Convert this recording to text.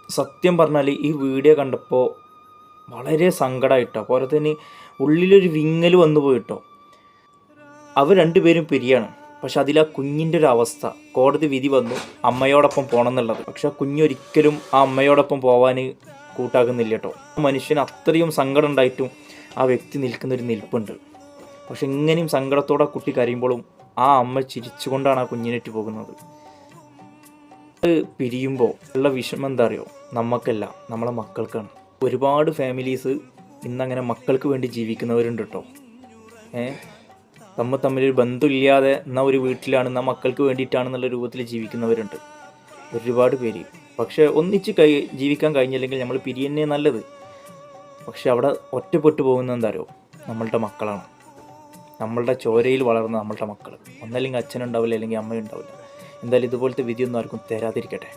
സത്യം പറഞ്ഞാൽ ഈ വീഡിയോ കണ്ടപ്പോൾ വളരെ സങ്കടമായിട്ടോ. പോലെ തന്നെ ഉള്ളിലൊരു വിങ്ങൽ വന്നു പോയിട്ടോ. അവർ രണ്ടുപേരും പിരിയാണ്. പക്ഷെ അതിൽ ആ കുഞ്ഞിൻ്റെ ഒരു അവസ്ഥ, കോടതി വിധി വന്നു അമ്മയോടൊപ്പം പോകണം എന്നുള്ളത്. പക്ഷെ ആ കുഞ്ഞൊരിക്കലും ആ അമ്മയോടൊപ്പം പോകാൻ കൂട്ടാക്കുന്നില്ല കേട്ടോ. മനുഷ്യന് അത്രയും സങ്കടം ഉണ്ടായിട്ടും ആ വ്യക്തി നിൽക്കുന്നൊരു നിൽപ്പുണ്ട്. പക്ഷെ ഇങ്ങനെയും സങ്കടത്തോടെ കുട്ടി കരയുമ്പോഴും ആ അമ്മ ചിരിച്ചുകൊണ്ടാണ് ആ കുഞ്ഞിനേറ്റ് പോകുന്നത്. പിരിയുമ്പോൾ ഉള്ള വിഷമം എന്താ അറിയോ? നമുക്കല്ല, നമ്മളെ മക്കൾക്കാണ്. ഒരുപാട് ഫാമിലീസ് ഇന്നങ്ങനെ മക്കൾക്ക് വേണ്ടി ജീവിക്കുന്നവരുണ്ട് കേട്ടോ. തമ്മിലൊരു ബന്ധമില്ലാതെ എന്നാൽ ഒരു വീട്ടിലാണ്, എന്നാൽ മക്കൾക്ക് വേണ്ടിയിട്ടാണെന്നുള്ള രൂപത്തിൽ ജീവിക്കുന്നവരുണ്ട് ഒരുപാട് പേര്. പക്ഷെ ഒന്നിച്ച് ജീവിക്കാൻ കഴിഞ്ഞില്ലെങ്കിൽ നമ്മൾ പിരിയന്നെ നല്ലത്. പക്ഷെ അവിടെ ഒറ്റപ്പെട്ടു പോകുന്നത് എന്താ അറിയോ? നമ്മളുടെ മക്കളാണ്. നമ്മളുടെ ചോരയിൽ വളർന്ന നമ്മളുടെ മക്കൾ. ഒന്നല്ലെങ്കിൽ അച്ഛനുണ്ടാവില്ല, അല്ലെങ്കിൽ അമ്മയുണ്ടാവില്ല. എന്തായാലും ഇതുപോലത്തെ വിധിയൊന്നും ആർക്കും തരാതിരിക്കട്ടെ.